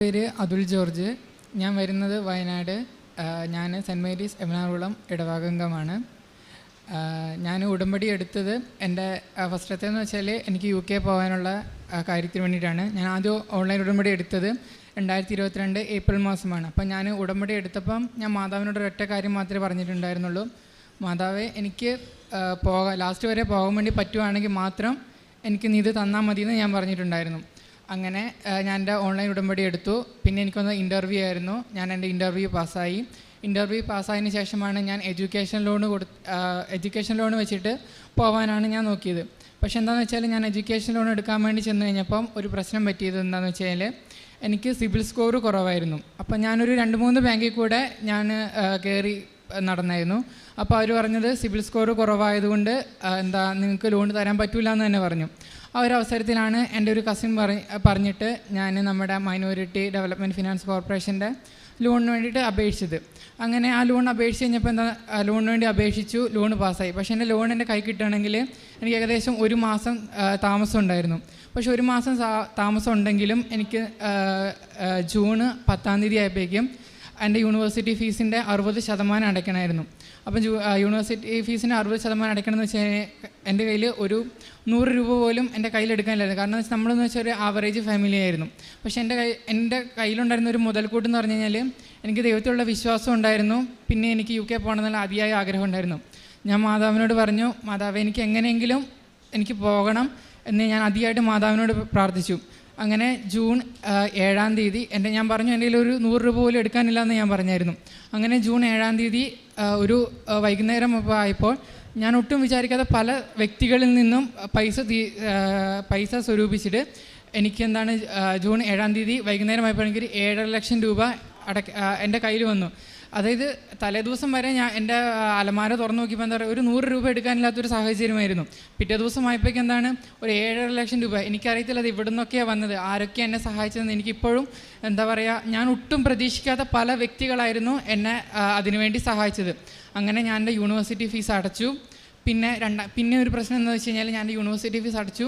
പേര് അതുൽ ജോർജ്. ഞാൻ വരുന്നത് വയനാട്. ഞാൻ സെൻറ്റ് മേരീസ് എമനാകുളം ഇടവകംഗമാണ്. ഞാൻ ഉടമ്പടി എടുത്തത് എൻ്റെ ഫസ്റ്റത്തേന്ന് വെച്ചാൽ എനിക്ക് UK പോകാനുള്ള കാര്യത്തിന് വേണ്ടിയിട്ടാണ്. ഞാൻ ആദ്യം ഓൺലൈൻ ഉടമ്പടി എടുത്തത് 2022 ഏപ്രിൽ മാസമാണ്. അപ്പം ഞാൻ ഉടമ്പടി എടുത്തപ്പം ഞാൻ മാതാവിനോട് ഒരൊറ്റ കാര്യം മാത്രമേ പറഞ്ഞിട്ടുണ്ടായിരുന്നുള്ളൂ. മാതാവേ, എനിക്ക് ലാസ്റ്റ് വരെ പോകാൻ വേണ്ടി പറ്റുവാണെങ്കിൽ മാത്രം എനിക്ക് നീ ഇത് തന്നാൽ മതിയെന്ന് ഞാൻ പറഞ്ഞിട്ടുണ്ടായിരുന്നു. അങ്ങനെ ഞാൻ എൻ്റെ ഓൺലൈൻ ഉടമ്പടി എടുത്തു. പിന്നെ എനിക്കൊന്ന് ഇൻ്റർവ്യൂ ആയിരുന്നു. ഞാൻ എൻ്റെ ഇൻ്റർവ്യൂ പാസ്സായി. ഇൻ്റർവ്യൂ പാസ്സായതിന് ശേഷമാണ് ഞാൻ എഡ്യൂക്കേഷൻ ലോൺ വെച്ചിട്ട് പോകാനാണ് ഞാൻ നോക്കിയത്. പക്ഷേ എന്താണെന്ന് വെച്ചാൽ ഞാൻ എഡ്യൂക്കേഷൻ ലോൺ എടുക്കാൻ വേണ്ടി ചെന്ന് കഴിഞ്ഞപ്പം ഒരു പ്രശ്നം പറ്റിയത് എന്താണെന്ന് വെച്ചാൽ എനിക്ക് സിബിൽ സ്കോർ കുറവായിരുന്നു. അപ്പം ഞാനൊരു 2-3 ബാങ്കിൽ കൂടെ ഞാൻ കയറി നടന്നായിരുന്നു. അപ്പോൾ അവർ പറഞ്ഞത് സിബിൽ സ്കോർ കുറവായതുകൊണ്ട് നിങ്ങൾക്ക് ലോൺ തരാൻ പറ്റില്ല എന്ന് തന്നെ പറഞ്ഞു. ആ ഒരു അവസരത്തിലാണ് എൻ്റെ ഒരു കസിൻ പറഞ്ഞിട്ട് ഞാൻ നമ്മുടെ മൈനോറിറ്റി ഡെവലപ്മെൻറ്റ് ഫിനാൻസ് കോർപ്പറേഷൻ്റെ ലോണിന് വേണ്ടിയിട്ട് അപേക്ഷിച്ചത്. അങ്ങനെ ആ ലോൺ അപേക്ഷിച്ച് കഴിഞ്ഞപ്പോൾ ലോണിന് വേണ്ടി അപേക്ഷിച്ചു, ലോൺ പാസ്സായി. പക്ഷേ എൻ്റെ ലോൺ എൻ്റെ കൈ കിട്ടുകയാണെങ്കിൽ എനിക്ക് ഏകദേശം 1 മാസം താമസം ഉണ്ടായിരുന്നു. പക്ഷേ 1 മാസം താമസം ഉണ്ടെങ്കിലും എനിക്ക് ജൂൺ 10-ാം തീയതി ആയപ്പോഴേക്കും എൻ്റെ യൂണിവേഴ്സിറ്റി ഫീസിൻ്റെ 60% അടയ്ക്കണമായിരുന്നു. അപ്പം യൂണിവേഴ്സിറ്റി ഫീസിൻ്റെ 60% അടയ്ക്കണമെന്ന് വെച്ച് കഴിഞ്ഞാൽ എൻ്റെ കയ്യിൽ ഒരു 100 രൂപ പോലും എൻ്റെ കയ്യിലെടുക്കാനില്ലായിരുന്നു. കാരണം എന്ന് വെച്ചാൽ നമ്മളെന്ന് വെച്ചാൽ ഒരു ആവറേജ് ഫാമിലി ആയിരുന്നു. പക്ഷേ എൻ്റെ കയ്യിലുണ്ടായിരുന്ന ഒരു മുതൽക്കൂട്ടെന്ന് പറഞ്ഞു കഴിഞ്ഞാൽ എനിക്ക് ദൈവത്തിലുള്ള വിശ്വാസം ഉണ്ടായിരുന്നു. പിന്നെ എനിക്ക് UK പോകണമെന്നുള്ള അതിയായ ആഗ്രഹം ഉണ്ടായിരുന്നു. ഞാൻ മാതാവിനോട് പറഞ്ഞു, മാതാവേ, എനിക്ക് എങ്ങനെയെങ്കിലും എനിക്ക് പോകണം എന്ന് ഞാൻ അതിയായിട്ട് മാതാവിനോട് പ്രാർത്ഥിച്ചു. അങ്ങനെ ജൂൺ 7-ാം തീയതി ഞാൻ പറഞ്ഞു എൻ്റെ കയ്യിൽ ഒരു 100 രൂപ പോലും എടുക്കാനില്ല എന്ന് ഞാൻ പറഞ്ഞായിരുന്നു. അങ്ങനെ ജൂൺ 7-ാം തീയതി ഒരു വൈകുന്നേരം ആയപ്പോൾ ഞാൻ ഒട്ടും വിചാരിക്കാതെ പല വ്യക്തികളിൽ നിന്നും പൈസ സ്വരൂപിച്ചിട്ട് എനിക്ക് ജൂൺ 7-ാം തീയതി വൈകുന്നേരം ആയപ്പോൾ എനിക്കൊരു 7.5 ലക്ഷം രൂപ എൻ്റെ കയ്യിൽ വന്നു. അതായത് തലേദിവസം വരെ ഞാൻ എൻ്റെ അലമാര തുറന്നു നോക്കിയപ്പോൾ ഒരു 100 രൂപ എടുക്കാനില്ലാത്തൊരു സാഹചര്യമായിരുന്നു. പിറ്റേ ദിവസം ആയപ്പോഴേക്കും ഒരു 7.5 ലക്ഷം രൂപ. എനിക്കറിയത്തില്ല അത് ഇവിടെ നിന്നൊക്കെയാണ് വന്നത്, ആരൊക്കെ എന്നെ സഹായിച്ചതെന്ന്. എനിക്കിപ്പോഴും ഞാൻ ഒട്ടും പ്രതീക്ഷിക്കാത്ത പല വ്യക്തികളായിരുന്നു എന്നെ അതിനുവേണ്ടി സഹായിച്ചത്. അങ്ങനെ ഞാൻ എൻ്റെ യൂണിവേഴ്സിറ്റി ഫീസ് അടച്ചു. പിന്നെ ഒരു പ്രശ്നം എന്താണെന്ന് വെച്ച് കഴിഞ്ഞാൽ ഞാൻ യൂണിവേഴ്സിറ്റി ഫീസ് അടച്ചു.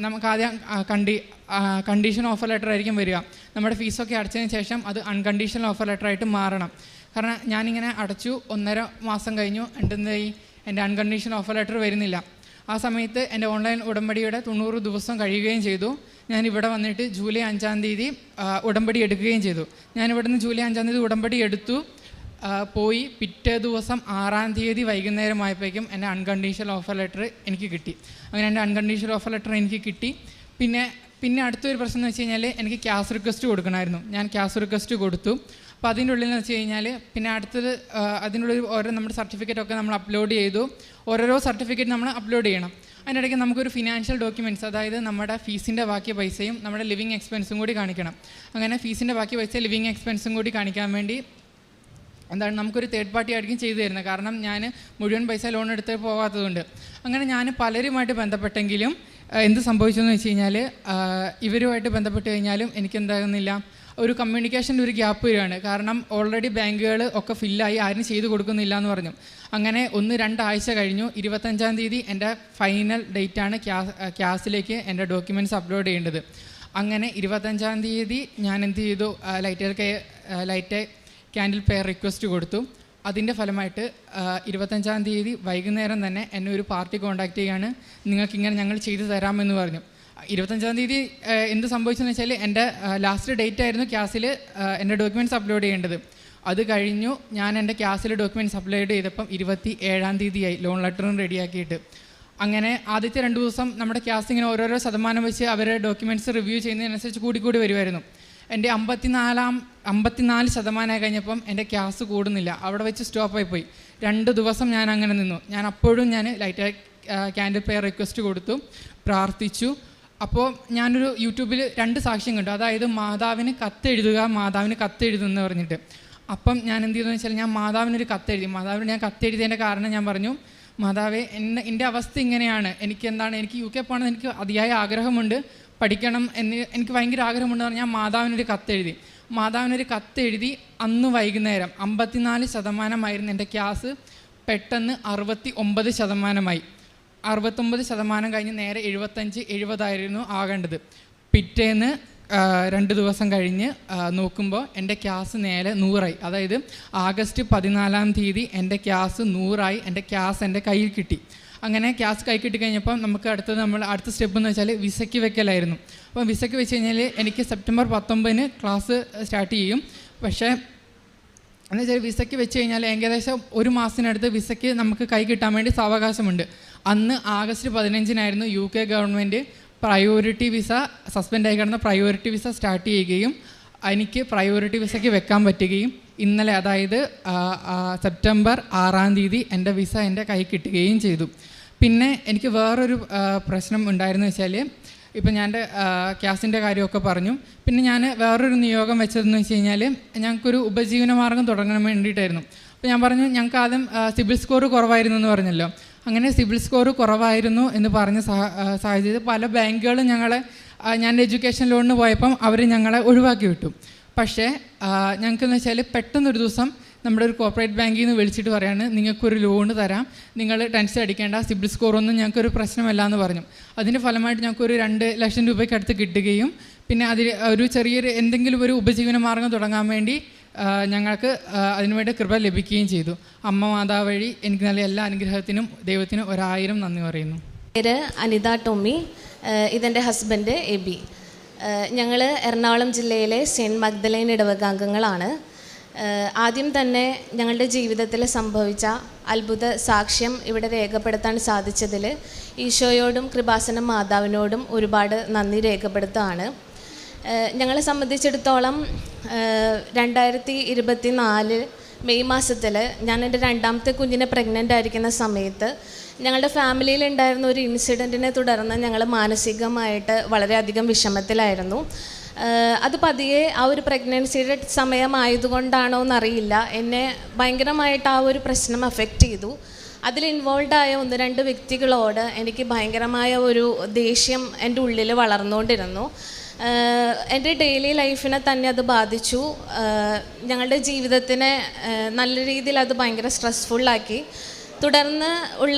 നമുക്ക് ആദ്യം കണ്ടീഷൻ ഓഫർ ലെറ്റർ ആയിരിക്കും വരിക. നമ്മുടെ ഫീസൊക്കെ അടച്ചതിന് ശേഷം അത് അൺകണ്ടീഷണൽ ഓഫർ ലെറ്റർ ആയിട്ട് മാറണം. കാരണം ഞാനിങ്ങനെ അടച്ചു 1.5 മാസം കഴിഞ്ഞു, എൻ്റെ അൺകണ്ടീഷണൽ ഓഫർ ലെറ്റർ വരുന്നില്ല. ആ സമയത്ത് എൻ്റെ ഓൺലൈൻ ഉടമ്പടിയുടെ 90 ദിവസം കഴിയുകയും ചെയ്തു. ഞാൻ ഇവിടെ വന്നിട്ട് ജൂലൈ 5-ാം തീയതി ഉടമ്പടി എടുക്കുകയും ചെയ്തു. ഞാൻ ഇവിടുന്ന് ജൂലൈ 5-ാം തീയതി ഉടമ്പടി എടുത്തു പോയി. പിറ്റേ ദിവസം 6-ാം തീയതി വൈകുന്നേരമായപ്പോഴേക്കും എൻ്റെ അൺകണ്ടീഷണൽ ഓഫർ ലെറ്റർ എനിക്ക് കിട്ടി. അങ്ങനെ എൻ്റെ അൺകണ്ടീഷണൽ ഓഫർ ലെറ്റർ എനിക്ക് കിട്ടി. പിന്നെ അടുത്തൊരു പ്രശ്നം എന്ന് വെച്ച് കഴിഞ്ഞാൽ എനിക്ക് ക്യാഷ് റിക്വസ്റ്റ് കൊടുക്കണമായിരുന്നു. ഞാൻ ക്യാഷ് റിക്വസ്റ്റ് കൊടുത്തു. അപ്പോൾ അതിൻ്റെ ഉള്ളിൽ എന്ന് വെച്ച് കഴിഞ്ഞാൽ പിന്നെ അടുത്തത് അതിനുള്ളിൽ ഓരോ നമ്മുടെ സർട്ടിഫിക്കറ്റൊക്കെ നമ്മൾ അപ്ലോഡ് ചെയ്തു. ഓരോരോ സർട്ടിഫിക്കറ്റ് നമ്മൾ അപ്ലോഡ് ചെയ്യണം. അതിനിടയ്ക്ക് നമുക്കൊരു ഫിനാൻഷ്യൽ ഡോക്യുമെൻറ്റ്സ്, അതായത് നമ്മുടെ ഫീസിൻ്റെ ബാക്കി പൈസയും നമ്മുടെ ലിവിങ് എക്സ്പെൻസും കൂടി കാണിക്കണം. അങ്ങനെ ഫീസിൻ്റെ ബാക്കി പൈസ ലിവിങ് എക്സ്പെൻസും കൂടി കാണിക്കാൻ വേണ്ടി നമുക്കൊരു തേർഡ് പാർട്ടി ആയിരിക്കും ചെയ്തു തരുന്നത്. കാരണം ഞാൻ മുഴുവൻ പൈസ ലോൺ എടുത്ത് പോകാത്തതുകൊണ്ട്. അങ്ങനെ ഞാൻ പലരുമായിട്ട് ബന്ധപ്പെട്ടെങ്കിലും എന്ത് സംഭവിച്ചു എന്ന് വെച്ച് കഴിഞ്ഞാൽ ഇവരുമായിട്ട് ബന്ധപ്പെട്ട് കഴിഞ്ഞാലും എനിക്കെന്താകുന്നില്ല, ഒരു കമ്മ്യൂണിക്കേഷൻ്റെ ഒരു ഗ്യാപ്പ് വരികയാണ്. കാരണം ഓൾറെഡി ബാങ്കുകൾ ഒക്കെ ഫില്ലായി, ആരും ചെയ്തു കൊടുക്കുന്നില്ല എന്ന് പറഞ്ഞു. അങ്ങനെ 1-2 ആഴ്ച കഴിഞ്ഞു. 25-ാം തീയതി എൻ്റെ ഫൈനൽ ഡേറ്റാണ് ക്യാസിലേക്ക് എൻ്റെ ഡോക്യുമെൻറ്റ്സ് അപ്ലോഡ് ചെയ്യേണ്ടത്. അങ്ങനെ 25-ാം തീയതി ഞാൻ എന്ത് ചെയ്തു, ലൈറ്റ് ക്യാൻഡിൽ പെയർ റിക്വസ്റ്റ് കൊടുത്തു. അതിൻ്റെ ഫലമായിട്ട് 25-ാം തീയതി വൈകുന്നേരം തന്നെ എന്നെ ഒരു പാർട്ടി കോൺടാക്റ്റ് ചെയ്യുകയാണ്. നിങ്ങൾക്കിങ്ങനെ ഞങ്ങൾ ചെയ്തു തരാമെന്ന് പറഞ്ഞു. 25-ാം തീയതി എന്ത് സംഭവിച്ചെന്ന് വെച്ചാൽ എൻ്റെ ലാസ്റ്റ് ഡേറ്റ് ആയിരുന്നു ക്യാസിൽ എൻ്റെ ഡോക്യുമെൻറ്റ്സ് അപ്ലോഡ് ചെയ്യേണ്ടത്. അത് കഴിഞ്ഞു. ഞാൻ എൻ്റെ ക്യാസിൽ ഡോക്യുമെൻറ്റ്സ് അപ്ലോഡ് ചെയ്തപ്പം 27-ാം തീയതിയായി ലോൺ ലെറ്ററും റെഡിയാക്കിയിട്ട്. അങ്ങനെ ആദ്യത്തെ 2 ദിവസം നമ്മുടെ ക്യാസ് ഇങ്ങനെ ഓരോരോ ശതമാനം വെച്ച് അവർ ഡോക്യുമെൻറ്റ്സ് റിവ്യൂ ചെയ്യുന്നതിനനുസരിച്ച് കൂടി വരുമായിരുന്നു. എൻ്റെ 54% കഴിഞ്ഞപ്പം എൻ്റെ ക്യാസ് കൂടുന്നില്ല. അവിടെ വെച്ച് സ്റ്റോപ്പായി പോയി. 2 ദിവസം ഞാൻ അങ്ങനെ നിന്നു. ഞാൻ അപ്പോഴും ലൈറ്റ് ക്യാൻഡിൽ പെയർ റിക്വസ്റ്റ് കൊടുത്തു, പ്രാർത്ഥിച്ചു. അപ്പോൾ ഞാനൊരു യൂട്യൂബിൽ 2 സാക്ഷ്യം കണ്ടു. അതായത് മാതാവിന് കത്തെഴുതുമെന്ന് പറഞ്ഞിട്ട്. അപ്പം ഞാൻ എന്ത് ചെയ്തെന്ന് വെച്ചാൽ ഞാൻ മാതാവിനൊരു കത്തെഴുതി. മാതാവിന് ഞാൻ കത്തെഴുതിയതിൻ്റെ കാരണം ഞാൻ പറഞ്ഞു, മാതാവേ, എൻ്റെ അവസ്ഥ ഇങ്ങനെയാണ്, എനിക്ക് UK പോകണമെന്ന് എനിക്ക് അതിയായ ആഗ്രഹമുണ്ട്, പഠിക്കണം എന്ന് എനിക്ക് ഭയങ്കര ആഗ്രഹമുണ്ടെന്ന് പറഞ്ഞാൽ ഞാൻ മാതാവിനൊരു കത്തെഴുതി. അന്ന് വൈകുന്നേരം 54% എൻ്റെ ക്യാസ് പെട്ടെന്ന് 69%. 69% കഴിഞ്ഞ് നേരെ 75-70 ആയിരുന്നു ആകേണ്ടത്. പിറ്റേന്ന് 2 ദിവസം കഴിഞ്ഞ് നോക്കുമ്പോൾ എൻ്റെ ക്യാസ് നേരെ 100ആയി. അതായത് ആഗസ്റ്റ് 14-ാം തീയതി എൻ്റെ ക്യാസ് 100ആയി. എൻ്റെ ക്യാസ് എൻ്റെ കയ്യിൽ കിട്ടി. അങ്ങനെ ക്യാസ് കൈ കിട്ടിക്കഴിഞ്ഞപ്പോൾ നമുക്ക് അടുത്ത സ്റ്റെപ്പ് എന്ന് വെച്ചാൽ വിസയ്ക്ക് വെക്കലായിരുന്നു. അപ്പോൾ വിസയ്ക്ക് വെച്ച് കഴിഞ്ഞാൽ എനിക്ക് സെപ്റ്റംബർ 19-ന് ക്ലാസ് സ്റ്റാർട്ട് ചെയ്യും. പക്ഷേ എന്ന് വെച്ചാൽ വിസയ്ക്ക് വെച്ച് കഴിഞ്ഞാൽ ഏകദേശം 1 മാസത്തിനടുത്ത് വിസയ്ക്ക് നമുക്ക് കൈ കിട്ടാൻ വേണ്ടി സാവകാശമുണ്ട്. അന്ന് ആഗസ്റ്റ് 15-നായിരുന്നു UK government priority visa suspend ആയി കിടന്ന പ്രയോറിറ്റി വിസ സ്റ്റാർട്ട് ചെയ്യുകയും എനിക്ക് പ്രയോറിറ്റി വിസയ്ക്ക് വെക്കാൻ പറ്റുകയും ഇന്നലെ അതായത് സെപ്റ്റംബർ 6-ാം തീയതി എൻ്റെ വിസ എൻ്റെ കൈ കിട്ടുകയും ചെയ്തു. പിന്നെ എനിക്ക് വേറൊരു പ്രശ്നം ഉണ്ടായിരുന്നു വെച്ചാൽ ഇപ്പം ഞാൻ ക്യാസിൻ്റെ കാര്യമൊക്കെ പറഞ്ഞു. പിന്നെ ഞാൻ വേറൊരു നിയോഗം വെച്ചതെന്ന് വെച്ച് കഴിഞ്ഞാൽ ഞങ്ങൾക്കൊരു ഉപജീവനമാർഗ്ഗം തുടങ്ങാൻ വേണ്ടിയിട്ടായിരുന്നു. അപ്പോൾ ഞാൻ പറഞ്ഞു ഞങ്ങൾക്ക് ആദ്യം സിബിൽ സ്കോർ കുറവായിരുന്നു എന്ന് പറഞ്ഞല്ലോ. അങ്ങനെ സിബിൽ സ്കോർ കുറവായിരുന്നു എന്ന് പറഞ്ഞ സാഹചര്യത്തിൽ പല ബാങ്കുകളും ഞാൻ എഡ്യൂക്കേഷൻ ലോണിന് പോയപ്പം അവർ ഞങ്ങളെ ഒഴിവാക്കി വിട്ടു. പക്ഷേ ഞങ്ങൾക്കെന്ന് വെച്ചാൽ പെട്ടെന്നൊരു ദിവസം നമ്മുടെ ഒരു കോർപ്പറേറ്റ് ബാങ്കിൽ നിന്ന് വിളിച്ചിട്ട് പറയാണ് നിങ്ങൾക്കൊരു ലോണ് തരാം, നിങ്ങൾ ടെൻഷൻ അടിക്കേണ്ട, സിബിൽ സ്കോറൊന്നും ഞങ്ങൾക്കൊരു പ്രശ്നമല്ല എന്ന് പറഞ്ഞു. അതിൻ്റെ ഫലമായിട്ട് ഞങ്ങൾക്കൊരു 2 ലക്ഷം രൂപയ്ക്ക് അടുത്ത് കിട്ടുകയും പിന്നെ അതിൽ ഒരു ചെറിയൊരു എന്തെങ്കിലും ഒരു ഉപജീവന മാർഗ്ഗം തുടങ്ങാൻ വേണ്ടി ഞങ്ങൾക്ക് അതിനുവേണ്ടി കൃപ ലഭിക്കുകയും ചെയ്തു. അമ്മ മാതാ വഴി എനിക്ക് നൽകിയ എല്ലാ അനുഗ്രഹത്തിനും ദൈവത്തിന് 1000 നന്ദി പറയുന്നു. പേര് അനിത ടോമി, ഇതെൻ്റെ ഹസ്ബൻഡ് എബി. ഞങ്ങൾ എറണാകുളം ജില്ലയിലെ സെൻറ്റ് മഗ്ദലൈൻ ഇടവകാംഗങ്ങളാണ്. ആദ്യം തന്നെ ഞങ്ങളുടെ ജീവിതത്തിൽ സംഭവിച്ച അത്ഭുത സാക്ഷ്യം ഇവിടെ രേഖപ്പെടുത്താൻ സാധിച്ചതിൽ ഈശോയോടും കൃപാസന മാതാവിനോടും ഒരുപാട് നന്ദി രേഖപ്പെടുത്തുകയാണ്. ഞങ്ങളെ സംബന്ധിച്ചിടത്തോളം 2024 മെയ് മാസത്തിൽ ഞാൻ എൻ്റെ 2ാമത്തെ കുഞ്ഞിനെ പ്രഗ്നൻ്റ് ആയിരിക്കുന്ന സമയത്ത് ഞങ്ങളുടെ ഫാമിലിയിൽ ഉണ്ടായിരുന്ന ഒരു ഇൻസിഡൻറ്റിനെ തുടർന്ന് ഞങ്ങൾ മാനസികമായിട്ട് വളരെയധികം വിഷമത്തിലായിരുന്നു. അത് പതിയെ ആ ഒരു പ്രഗ്നൻസിയുടെ സമയമായതുകൊണ്ടാണോ എന്നറിയില്ല, എന്നെ ഭയങ്കരമായിട്ട് ആ ഒരു പ്രശ്നം അഫക്റ്റ് ചെയ്തു. അതിൽ ഇൻവോൾവായ 1-2 വ്യക്തികളോട് എനിക്ക് ഭയങ്കരമായ ഒരു ദേഷ്യം എൻ്റെ ഉള്ളിൽ വളർന്നുകൊണ്ടിരുന്നു. എൻ്റെ ഡെയിലി ലൈഫിനെ തന്നെ അത് ബാധിച്ചു. ഞങ്ങളുടെ ജീവിതത്തിനെ നല്ല രീതിയിൽ അത് ഭയങ്കര സ്ട്രെസ്ഫുള്ളാക്കി. തുടർന്ന് ഉള്ള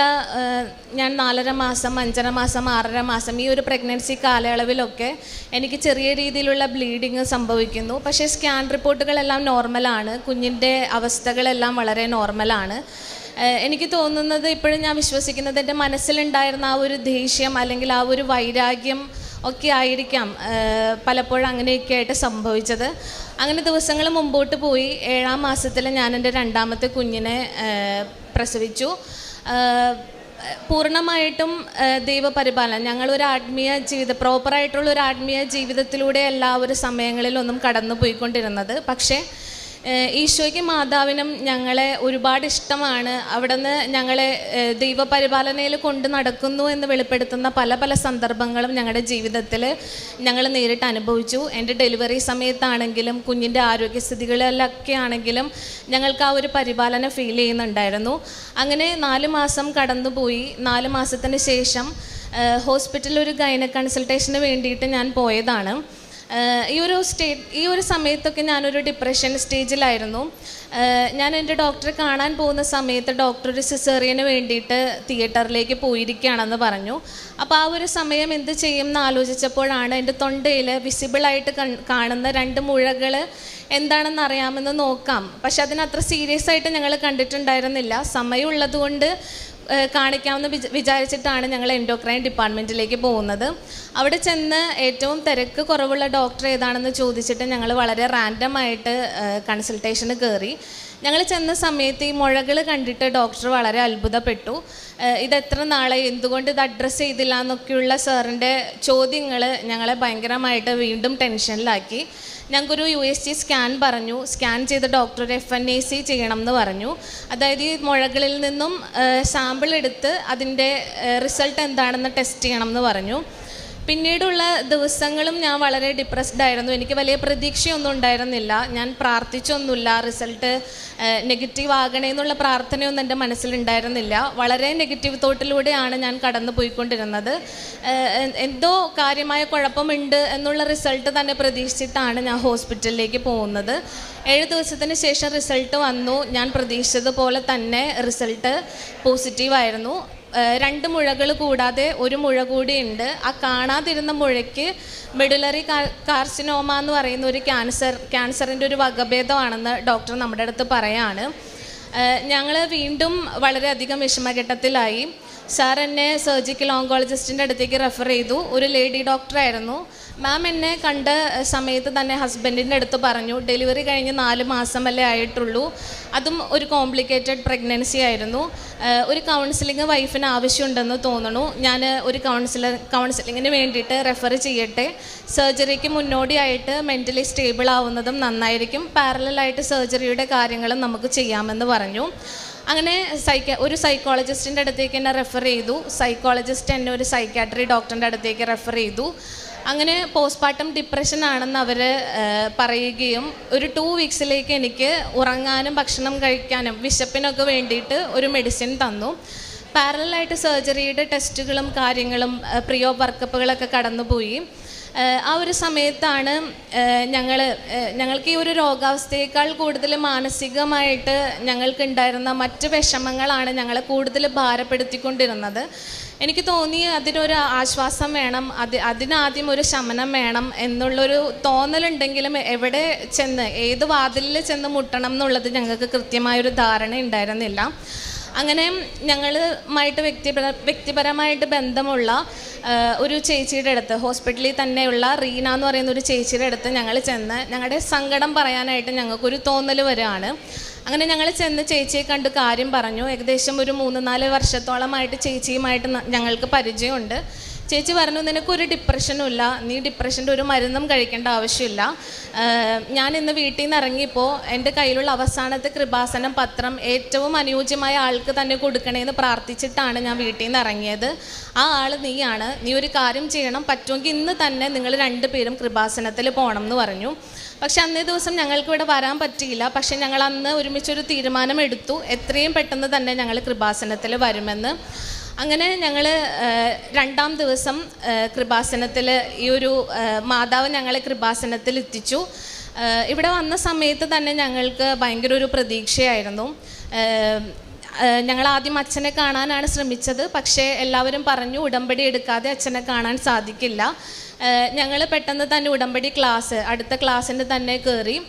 ഞാൻ 4.5 മാസം, 5.5 മാസം, 6.5 മാസം ഈ ഒരു പ്രഗ്നൻസി കാലയളവിലൊക്കെ എനിക്ക് ചെറിയ രീതിയിലുള്ള ബ്ലീഡിങ് സംഭവിക്കുന്നു. പക്ഷേ സ്കാൻ റിപ്പോർട്ടുകളെല്ലാം നോർമലാണ്, കുഞ്ഞിൻ്റെ അവസ്ഥകളെല്ലാം വളരെ നോർമലാണ്. എനിക്ക് തോന്നുന്നത്, ഇപ്പോഴും ഞാൻ വിശ്വസിക്കുന്നത്, എൻ്റെ മനസ്സിലുണ്ടായിരുന്ന ആ ഒരു ദേഷ്യം അല്ലെങ്കിൽ ആ ഒരു വൈരാഗ്യം ഒക്കെ ആയിരിക്കാം പലപ്പോഴും അങ്ങനെയൊക്കെ ആയിട്ട് സംഭവിച്ചത്. അങ്ങനെ ദിവസങ്ങൾ മുമ്പോട്ട് പോയി. 7-ാം മാസത്തിൽ ഞാൻ എൻ്റെ 2ാമത്തെ കുഞ്ഞിനെ പ്രസവിച്ചു. പൂർണ്ണമായിട്ടും ദൈവപരിപാലനം, ഞങ്ങളൊരു പ്രോപ്പറായിട്ടുള്ള ഒരു ആത്മീയ ജീവിതത്തിലൂടെ എല്ലാ ഒരു സമയങ്ങളിലൊന്നും കടന്നു പോയിക്കൊണ്ടിരുന്നത്. പക്ഷേ ഈശോയ്ക്ക് മാതാവിനും ഞങ്ങളെ ഒരുപാട് ഇഷ്ടമാണ്. അവിടുന്ന് ഞങ്ങളെ ദൈവപരിപാലനയിൽ കൊണ്ട് നടക്കുന്നു എന്ന് വെളിപ്പെടുത്തുന്ന പല പല സന്ദർഭങ്ങളും ഞങ്ങളുടെ ജീവിതത്തിൽ ഞങ്ങൾ നേരിട്ട് അനുഭവിച്ചു. എൻ്റെ ഡെലിവറി സമയത്താണെങ്കിലും കുഞ്ഞിൻ്റെ ആരോഗ്യസ്ഥിതികളിലൊക്കെ ആണെങ്കിലും ഞങ്ങൾക്ക് ആ ഒരു പരിപാലനം ഫീൽ ചെയ്യുന്നുണ്ടായിരുന്നു. അങ്ങനെ 4 മാസം കടന്നുപോയി. 4 മാസത്തിന് ശേഷം ഹോസ്പിറ്റലിൽ ഒരു ഗൈന കൺസൾട്ടേഷന് വേണ്ടിയിട്ട് ഞാൻ പോയതാണ്. ഈ ഒരു സമയത്തൊക്കെ ഞാനൊരു ഡിപ്രഷൻ സ്റ്റേജിലായിരുന്നു. ഞാൻ എൻ്റെ ഡോക്ടറെ കാണാൻ പോകുന്ന സമയത്ത് ഡോക്ടർ ഒരു സിസേറിയന് വേണ്ടിയിട്ട് തിയേറ്ററിലേക്ക് പോയിരിക്കുകയാണെന്ന് പറഞ്ഞു. അപ്പോൾ ആ ഒരു സമയം എന്ത് ചെയ്യും എന്ന് ആലോചിച്ചപ്പോഴാണ് എൻ്റെ തൊണ്ടയിൽ വിസിബിളായിട്ട് കാണുന്ന 2 മുഴകൾ എന്താണെന്ന് അറിയാമെന്ന് നോക്കാം. പക്ഷെ അതിനത്ര സീരിയസ് ആയിട്ട് ഞങ്ങൾ കണ്ടിട്ടുണ്ടായിരുന്നില്ല. സമയമുള്ളത് കൊണ്ട് കാണിക്കാമെന്ന് വിചാരിച്ചിട്ടാണ് ഞങ്ങൾ എൻഡോക്രൈൻ ഡിപ്പാർട്ട്മെൻറ്റിലേക്ക് പോകുന്നത്. അവിടെ ചെന്ന് ഏറ്റവും തിരക്ക് കുറവുള്ള ഡോക്ടർ ഏതാണെന്ന് ചോദിച്ചിട്ട് ഞങ്ങൾ വളരെ റാൻഡമായിട്ട് കൺസൾട്ടേഷന് കയറി. ഞങ്ങൾ ചെന്ന സമയത്ത് ഈ മുഴകൾ കണ്ടിട്ട് ഡോക്ടർ വളരെ അത്ഭുതപ്പെട്ടു. ഇതെത്ര നാളെ, എന്തുകൊണ്ട് ഇത് അഡ്രസ്സ് ചെയ്തില്ല എന്നൊക്കെയുള്ള സാറിൻ്റെ ചോദ്യങ്ങൾ ഞങ്ങളെ ഭയങ്കരമായിട്ട് വീണ്ടും ടെൻഷനിലാക്കി. ഞങ്ങൾക്കൊരു USG സ്കാൻ പറഞ്ഞു. സ്കാൻ ചെയ്ത ഡോക്ടർ ഒരു FNAC ചെയ്യണം എന്ന് പറഞ്ഞു. അതായത് ഈ മുഴകളിൽ നിന്നും സാമ്പിൾ എടുത്ത് അതിൻ്റെ റിസൾട്ട് എന്താണെന്ന് ടെസ്റ്റ് ചെയ്യണം എന്ന് പറഞ്ഞു. പിന്നീടുള്ള ദിവസങ്ങളും ഞാൻ വളരെ ഡിപ്രസ്ഡ് ആയിരുന്നു. എനിക്ക് വലിയ പ്രതീക്ഷയൊന്നും ഉണ്ടായിരുന്നില്ല. ഞാൻ പ്രാർത്ഥിച്ചൊന്നുമില്ല റിസൾട്ട് നെഗറ്റീവ് ആകണേ എന്നുള്ള പ്രാർത്ഥനയൊന്നും എൻ്റെ മനസ്സിലുണ്ടായിരുന്നില്ല. വളരെ നെഗറ്റീവ് തോട്ടിലൂടെയാണ് ഞാൻ കടന്നു പോയിക്കൊണ്ടിരുന്നത്. എന്തോ കാര്യമായ കുഴപ്പമുണ്ട് എന്നുള്ള റിസൾട്ട് തന്നെ പ്രതീക്ഷിച്ചിട്ടാണ് ഞാൻ ഹോസ്പിറ്റലിലേക്ക് പോകുന്നത്. 7 ദിവസത്തിന് ശേഷം റിസൾട്ട് വന്നു. ഞാൻ പ്രതീക്ഷിച്ചതുപോലെ തന്നെ റിസൾട്ട് പോസിറ്റീവായിരുന്നു. 2 മുഴകൾ കൂടാതെ ഒരു മുഴ കൂടിയുണ്ട്. ആ കാണാതിരുന്ന മുഴയ്ക്ക് മെഡുലറി കാർസിനോമ എന്ന് പറയുന്ന ഒരു ക്യാൻസറിൻ്റെ ഒരു വകഭേദമാണെന്ന് ഡോക്ടർ നമ്മുടെ അടുത്ത് പറയാണ്. ഞങ്ങൾ വീണ്ടും വളരെയധികം വിഷമഘട്ടത്തിലായി. സാർ എന്നെ സർജിക്കൽ ഓങ്കോളജിസ്റ്റിൻ്റെ അടുത്തേക്ക് റെഫർ ചെയ്തു. ഒരു ലേഡി ഡോക്ടറായിരുന്നു. മാം എന്നെ കണ്ട സമയത്ത് തന്നെ ഹസ്ബൻഡിൻ്റെ അടുത്ത് പറഞ്ഞു, ഡെലിവറി കഴിഞ്ഞ് 4 മാസം വരെ ആയിട്ടുള്ളൂ, അതും ഒരു കോംപ്ലിക്കേറ്റഡ് പ്രഗ്നൻസി ആയിരുന്നു, ഒരു കൗൺസിലിംഗ് വൈഫിന് ആവശ്യമുണ്ടെന്ന് തോന്നുന്നു, ഞാൻ ഒരു കൗൺസിലിങ്ങിന് വേണ്ടിയിട്ട് റെഫർ ചെയ്യട്ടെ, സർജറിക്ക് മുന്നോടിയായിട്ട് മെൻ്റലി സ്റ്റേബിൾ ആവുന്നതും നന്നായിരിക്കും, പാരലലായിട്ട് സർജറിയുടെ കാര്യങ്ങളും നമുക്ക് ചെയ്യാമെന്ന് പറഞ്ഞു. അങ്ങനെ ഒരു സൈക്കോളജിസ്റ്റിൻ്റെ അടുത്തേക്ക് എന്നെ റെഫർ ചെയ്തു. സൈക്കോളജിസ്റ്റ് എന്നെ ഒരു സൈക്കാട്രി ഡോക്ടറിൻ്റെ അടുത്തേക്ക് റെഫർ ചെയ്തു. അങ്ങനെ പോസ്റ്റ്പാർട്ടം ഡിപ്രഷൻ ആണെന്ന് അവർ പറയുകയും ഒരു 2 വീക്സിലേക്ക് എനിക്ക് ഉറങ്ങാനും ഭക്ഷണം കഴിക്കാനും വിശപ്പിനൊക്കെ വേണ്ടിയിട്ട് ഒരു മെഡിസിൻ തന്നു. പാരലലായിട്ട് സർജറിയുടെ ടെസ്റ്റുകളും പ്രീ ഓപ്പ് വർക്കപ്പുകളൊക്കെ കടന്നുപോയി. ആ ഒരു സമയത്താണ് ഞങ്ങൾക്ക് ഈ ഒരു രോഗാവസ്ഥയേക്കാൾ കൂടുതൽ മാനസികമായിട്ട് ഞങ്ങൾക്കുണ്ടായിരുന്ന മറ്റ് വിഷമങ്ങളാണ് ഞങ്ങളെ കൂടുതൽ ഭാരപ്പെടുത്തിക്കൊണ്ടിരുന്നത്. എനിക്ക് തോന്നി അതിനൊരു ആശ്വാസം വേണം, അതിനാദ്യം ഒരു ശമനം വേണം എന്നുള്ളൊരു തോന്നലുണ്ടെങ്കിലും എവിടെ ചെന്ന് ഏത് വാതിലിൽ ചെന്ന് മുട്ടണം എന്നുള്ളത് ഞങ്ങൾക്ക് കൃത്യമായൊരു ധാരണ ഉണ്ടായിരുന്നില്ല. അങ്ങനെ ഞങ്ങളുമായിട്ട് വ്യക്തിപരമായിട്ട് ബന്ധമുള്ള ഒരു ചേച്ചിയുടെ അടുത്ത്, ഹോസ്പിറ്റലിൽ തന്നെയുള്ള റീന എന്ന് പറയുന്ന ഒരു ചേച്ചിയുടെ അടുത്ത് ഞങ്ങൾ ചെന്ന് ഞങ്ങളുടെ സങ്കടം പറയാനായിട്ട് ഞങ്ങൾക്കൊരു തോന്നൽ വരികയാണ്. അങ്ങനെ ഞങ്ങൾ ചെന്ന് ചേച്ചിയെ കണ്ട് കാര്യം പറഞ്ഞു. ഏകദേശം ഒരു 3-4 വർഷത്തോളമായിട്ട് ചേച്ചിയുമായിട്ട് ഞങ്ങൾക്ക് പരിചയമുണ്ട്. ചേച്ചി പറഞ്ഞു, നിനക്കൊരു ഡിപ്രഷനും ഇല്ല, നീ ഡിപ്രഷൻ്റെ ഒരു മരുന്നും കഴിക്കേണ്ട ആവശ്യമില്ല. ഞാൻ ഇന്ന് വീട്ടിൽ നിന്ന് ഇറങ്ങിയപ്പോൾ എൻ്റെ കയ്യിലുള്ള അവസാനത്തെ കൃപാസനം പത്രം ഏറ്റവും അനുയോജ്യമായ ആൾക്ക് തന്നെ കൊടുക്കണേന്ന് പ്രാർത്ഥിച്ചിട്ടാണ് ഞാൻ വീട്ടിൽ നിന്ന് ഇറങ്ങിയത്. ആ ആൾ നീയാണ്, നീ ഒരു കാര്യം ചെയ്യണം, പറ്റുമെങ്കിൽ ഇന്ന് തന്നെ നിങ്ങൾ 2 പേരും കൃപാസനത്തിൽ പോകണം എന്ന് പറഞ്ഞു. പക്ഷെ അന്നേ ദിവസം ഞങ്ങൾക്ക് ഇവിടെ വരാൻ പറ്റിയില്ല. പക്ഷെ ഞങ്ങൾ അന്ന് ഒരുമിച്ചൊരു തീരുമാനമെടുത്തു, എത്രയും പെട്ടെന്ന് തന്നെ ഞങ്ങൾ കൃപാസനത്തിൽ വരുമെന്ന്. അങ്ങനെ ഞങ്ങൾ 2-ാം ദിവസം കൃപാസനത്തിൽ ഈ ഒരു മാതാവ് ഞങ്ങളെ കൃപാസനത്തിൽ എത്തിച്ചു. ഇവിടെ വന്ന സമയത്ത് തന്നെ ഞങ്ങൾക്ക് ഭയങ്കര ഒരു പ്രതീക്ഷയായിരുന്നു. ഞങ്ങൾ ആദ്യം അച്ഛനെ കാണാനാണ് ശ്രമിച്ചത്. പക്ഷേ എല്ലാവരും പറഞ്ഞു ഉടമ്പടി എടുക്കാതെ അച്ഛനെ കാണാൻ സാധിക്കില്ല. ഞങ്ങൾ പെട്ടെന്ന് തന്നെ ഉടമ്പടി അടുത്ത ക്ലാസ്സിന് തന്നെ കയറി.